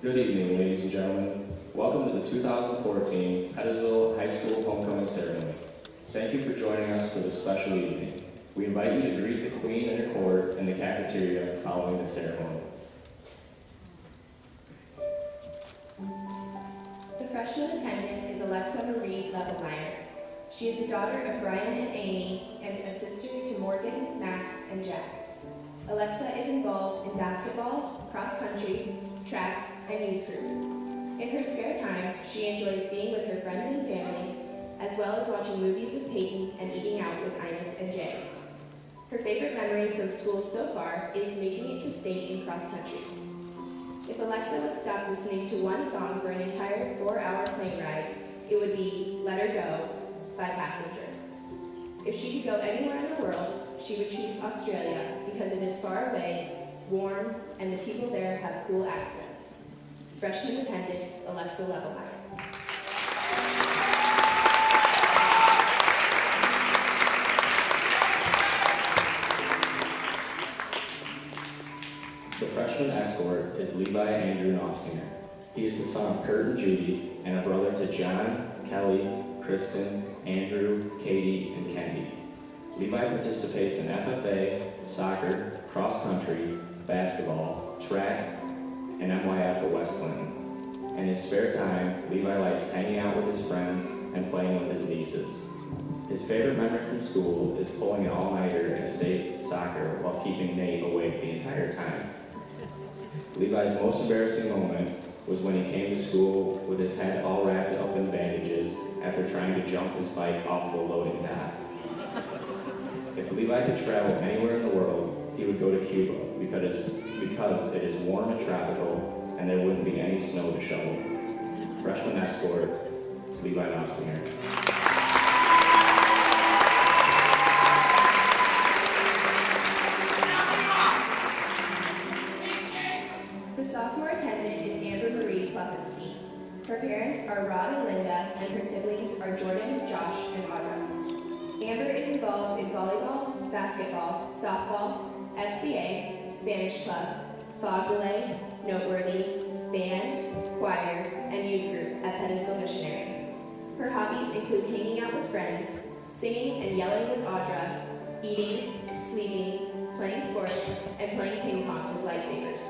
Good evening, ladies and gentlemen. Welcome to the 2014 Pettisville High School Homecoming Ceremony. Thank you for joining us for this special evening. We invite you to greet the Queen and her court in the cafeteria following the ceremony. The freshman attendant is Alexa Marie Levelmeyer. She is the daughter of Brian and Amy and a sister to Morgan, Max, and Jack. Alexa is involved in basketball, cross country, track, and youth group. In her spare time, she enjoys being with her friends and family, as well as watching movies with Peyton and eating out with Ines and Jay. Her favorite memory from school so far is making it to state in cross country. If Alexa was stuck listening to one song for an entire 4-hour plane ride, it would be Let Her Go by Passenger. If she could go anywhere in the world, she would choose Australia because it is far away, warm, and the people there have cool accents. Freshman attendant, Alexa Levelmeyer. The freshman escort is Levi Andrew Knopfsinger. He is the son of Kurt and Judy and a brother to John, Kelly, Kristen, Andrew, Katie, and Kendi. Levi participates in FFA, soccer, cross country, basketball, track, and MYF at West Clinton. In his spare time, Levi likes hanging out with his friends and playing with his nieces. His favorite memory from school is pulling an all-nighter at state soccer while keeping Nate awake the entire time. Levi's most embarrassing moment was when he came to school with his head all wrapped up in bandages after trying to jump his bike off the loading dock. If Levi could travel anywhere in the world, he would go to Cuba because it is warm and tropical and there wouldn't be any snow to shovel. Freshman escort, Levi Knopfsinger. The sophomore attendant is Amber Marie Pluffenstein. Her parents are Rod and Linda, and her siblings are Jordan, Josh, and Audra. Amber is involved in volleyball, basketball, softball, FCA, Spanish club, fog delay, noteworthy, band, choir, and youth group at Pettisville Missionary. Her hobbies include hanging out with friends, singing and yelling with Audra, eating, sleeping, playing sports, and playing ping pong with lightsabers.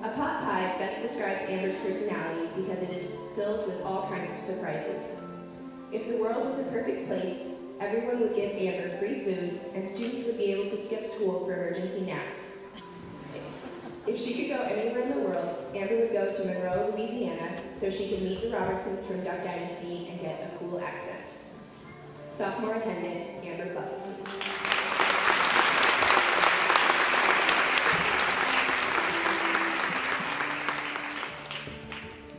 A pot pie best describes Amber's personality because it is filled with all kinds of surprises. If the world was a perfect place, everyone would give Amber free food and students would be able to skip school for emergency naps. If she could go anywhere in the world, Amber would go to Monroe, Louisiana, so she could meet the Robertsons from Duck Dynasty and get a cool accent. Sophomore attendant, Amber Pluffenstein.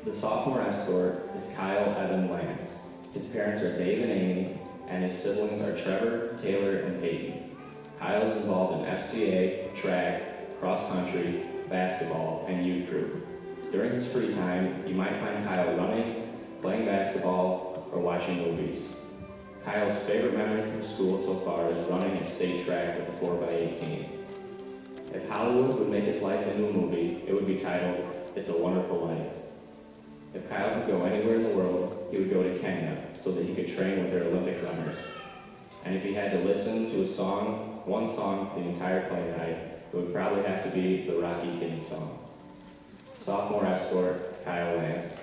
The sophomore escort is Kyle Evan Lance. His parents are Dave and Amy, and his siblings are Trevor, Taylor, and Peyton. Kyle is involved in FCA, track, cross country, basketball, and youth group. During his free time, you might find Kyle running, playing basketball, or watching movies. Kyle's favorite memory from school so far is running at state track with the 4x18. If Hollywood would make his life into a movie, it would be titled, It's a Wonderful Life. If Kyle could go anywhere in the world, he would go to Kenya so that he could train with their Olympic runners. And if he had to listen to one song for the entire plane ride, it would probably have to be the Rocky theme song. Sophomore escort, Kyle Lance.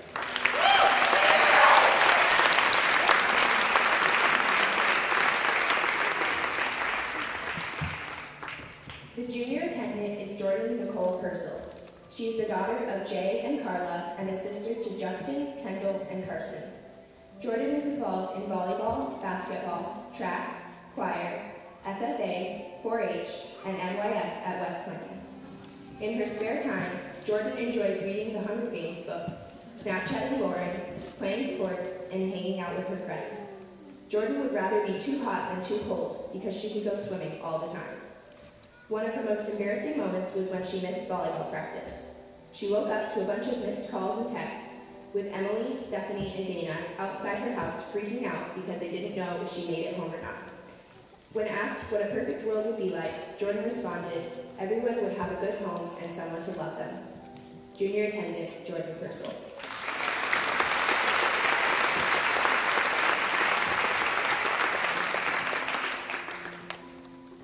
The junior attendant is Jordan Nicole Purcell. She is the daughter of Jay and Carla and a sister to Justin, Kendall, and Carson. Jordan is involved in volleyball, basketball, track, choir, FFA, 4-H, and MYF at West Clinton. In her spare time, Jordan enjoys reading the Hunger Games books, Snapchatting Lauren, playing sports, and hanging out with her friends. Jordan would rather be too hot than too cold because she could go swimming all the time. One of her most embarrassing moments was when she missed volleyball practice. She woke up to a bunch of missed calls and texts, with Emily, Stephanie, and Dana outside her house freaking out because they didn't know if she made it home or not. When asked what a perfect world would be like, Jordan responded, everyone would have a good home and someone to love them. Junior attendant Jordan Purcell.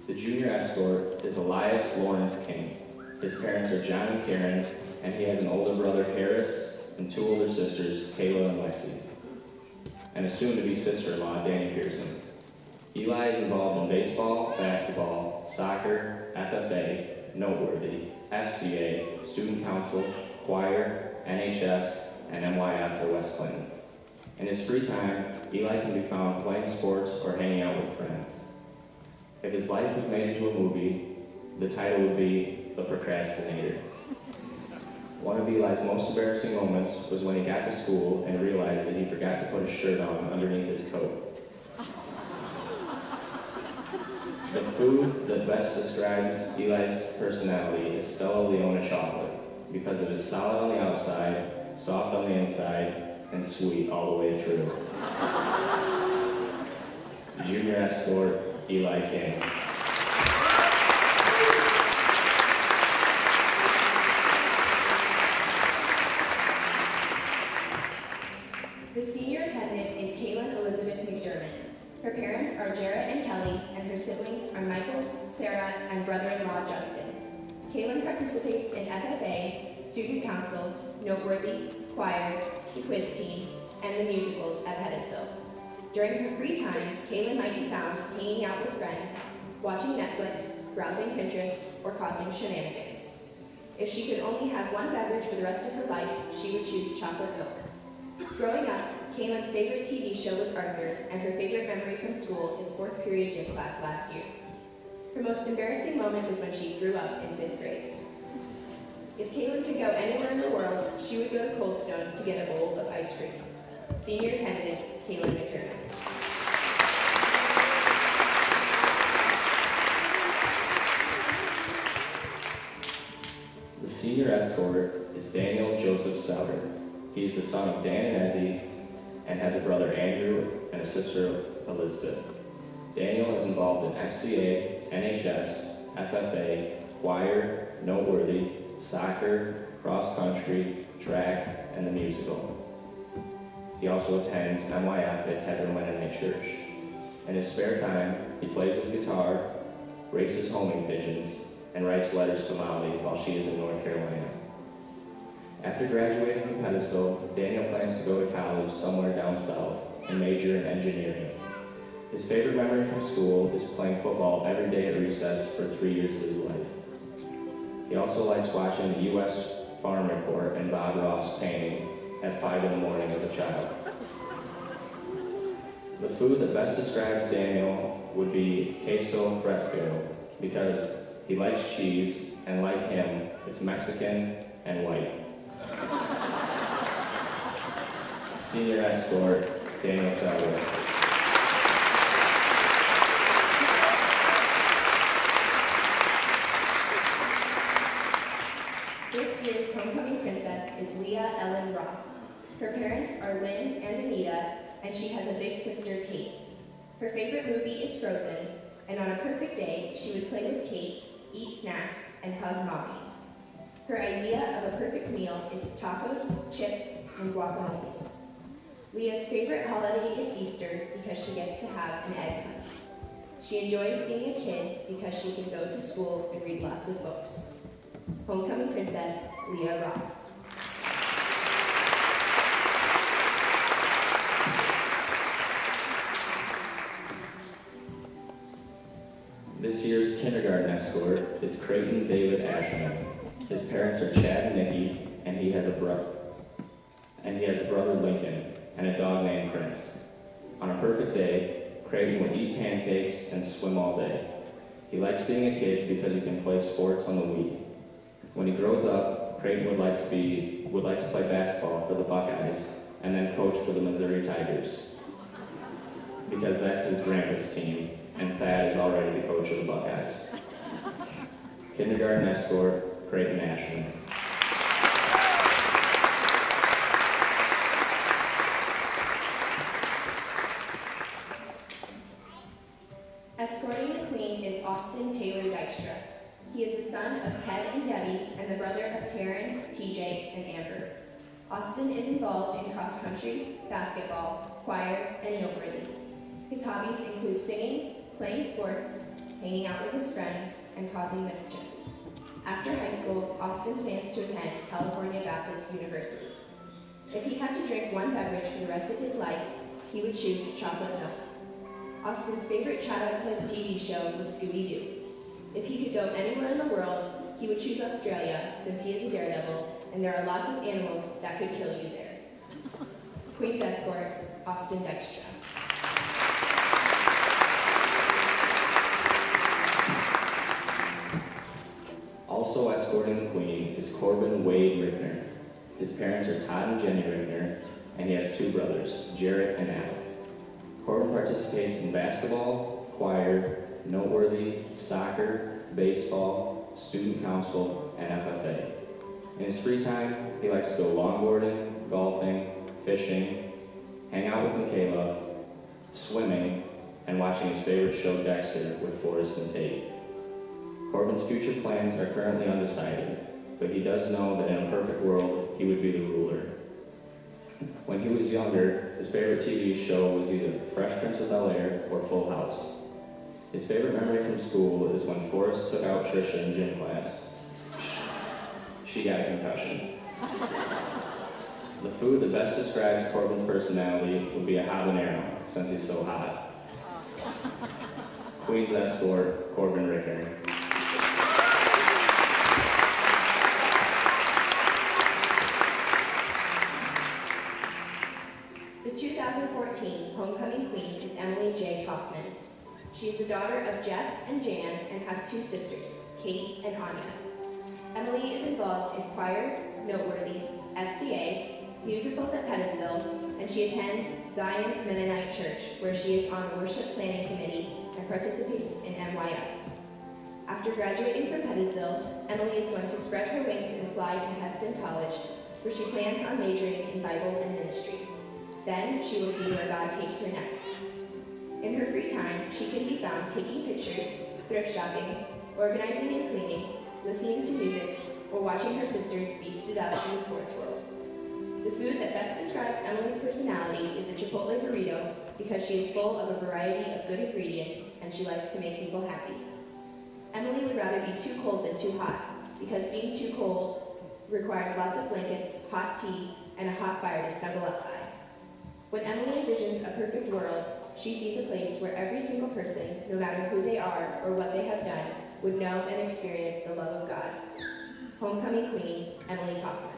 The junior escort is Elias Lawrence King. His parents are John and Karen, and he has an older brother, Harris, and two older sisters, Kayla and Lexi, and a soon-to-be sister-in-law, Danny Pearson. Eli is involved in baseball, basketball, soccer, FFA, Noteworthy, FCA, Student Council, Choir, NHS, and NYF for West Clinton. In his free time, Eli can be found playing sports or hanging out with friends. If his life was made into a movie, the title would be The Procrastinator. One of Eli's most embarrassing moments was when he got to school and realized that he forgot to put his shirt on underneath his coat. The food that best describes Eli's personality is Stella Leona chocolate because it is solid on the outside, soft on the inside, and sweet all the way through. Junior escort, Eli King. The senior attendant is Kaylin Elizabeth McDermott. Her parents are Jarrett and Kelly, and her siblings are Michael, Sarah, and brother-in-law Justin. Kaylin participates in FFA, Student Council, Noteworthy, Choir, the Quiz Team, and the musicals at Pettisville. During her free time, Kaylin might be found hanging out with friends, watching Netflix, browsing Pinterest, or causing shenanigans. If she could only have one beverage for the rest of her life, she would choose chocolate milk. Growing up, Kaylin's favorite TV show was Arthur, and her favorite memory from school is fourth period gym class last year. Her most embarrassing moment was when she threw up in 5th grade. If Kaylin could go anywhere in the world, she would go to Cold Stone to get a bowl of ice cream. Senior attendant, Kaylin McDermott. The senior escort is Daniel Joseph Souter. He is the son of Dan and Ezzie and has a brother Andrew and a sister Elizabeth. Daniel is involved in FCA, NHS, FFA, Choir, Noteworthy, soccer, cross country, track, and the musical. He also attends NYF at Tether Mennonite Church. In his spare time, he plays his guitar, races homing pigeons, and writes letters to Molly while she is in North Carolina. After graduating from Pettisville, Daniel plans to go to college somewhere down south and major in engineering. His favorite memory from school is playing football every day at recess for 3 years of his life. He also likes watching the U.S. Farm Report and Bob Ross painting at 5 in the morning as a child. The food that best describes Daniel would be queso fresco because he likes cheese, and like him, it's Mexican and white. Senior escort, Daniel Sauer. This year's homecoming princess is Leah Ellen Roth. Her parents are Lynn and Anita, and she has a big sister, Kate. Her favorite movie is Frozen, and on a perfect day, she would play with Kate, eat snacks, and hug mommy. Her idea of a perfect meal is tacos, chips, and guacamole. Leah's favorite holiday is Easter because she gets to have an egg hunt. She enjoys being a kid because she can go to school and read lots of books. Homecoming Princess, Leah Roth. This year's kindergarten escort is Creighton David Ashman. His parents are Chad and Nikki, and he has a brother Lincoln, and a dog named Prince. On a perfect day, Creighton would eat pancakes and swim all day. He likes being a kid because he can play sports on the Wii. When he grows up, Creighton would like to play basketball for the Buckeyes and then coach for the Missouri Tigers because that's his grandpa's team, and Thad is already the coach of the Buckeyes. Kindergarten escort, Creighton Ashman. Escorting the Queen is Austin Taylor Dykstra. He is the son of Ted Mike and Debbie, and the brother of Taryn, TJ, and Amber. Austin is involved in cross country, basketball, choir, and noteworthy. His hobbies include singing, playing sports, hanging out with his friends, and causing mischief. After high school, Austin plans to attend California Baptist University. If he had to drink one beverage for the rest of his life, he would choose chocolate milk. Austin's favorite childhood TV show was Scooby-Doo. If he could go anywhere in the world, he would choose Australia since he is a daredevil and there are lots of animals that could kill you there. Queen's Escort, Austin Dykstra. Also escorting the Queen is Corbin Wade Rickner. His parents are Todd and Jenny Rickner, and he has two brothers, Jarrett and Al. Corbin participates in basketball, choir, noteworthy, soccer, baseball, student council, and FFA. In his free time, he likes to go longboarding, golfing, fishing, hang out with Michaela, swimming, and watching his favorite show Dexter with Forrest and Tate. Corbin's future plans are currently undecided, but he does know that in a perfect world, he would be the ruler. When he was younger, his favorite TV show was either Fresh Prince of Bel-Air or Full House. His favorite memory from school is when Forrest took out Trisha in gym class. She got a concussion. The food that best describes Corbin's personality would be a habanero, since he's so hot. Queen's Escort, Corbin Rickner. The 2014 Homecoming Queen is Emily J. Kaufman. She is the daughter of Jeff and Jan and has two sisters, Kate and Anya. Emily is involved in choir, noteworthy, FCA, musicals at Pettisville, and she attends Zion Mennonite Church, where she is on the worship planning committee and participates in NYF. After graduating from Pettisville, Emily is going to spread her wings and fly to Heston College, where she plans on majoring in Bible and ministry. Then she will see where God takes her next. In her free time, she can be found taking pictures, thrift shopping, organizing and cleaning, listening to music, or watching her sisters beast it up in the sports world. The food that best describes Emily's personality is a Chipotle burrito because she is full of a variety of good ingredients and she likes to make people happy. Emily would rather be too cold than too hot because being too cold requires lots of blankets, hot tea, and a hot fire to snuggle up by. When Emily envisions a perfect world, she sees a place where every single person, no matter who they are or what they have done, would know and experience the love of God. Homecoming Queen, Emily Kaufman.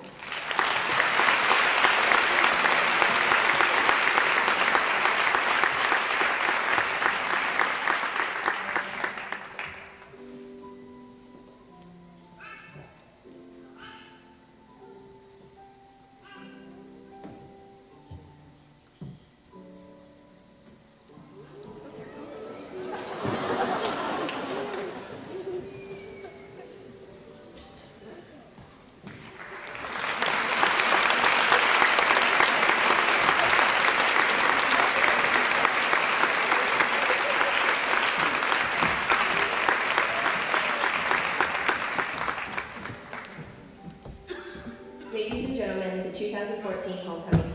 Ladies and gentlemen, the 2014 Homecoming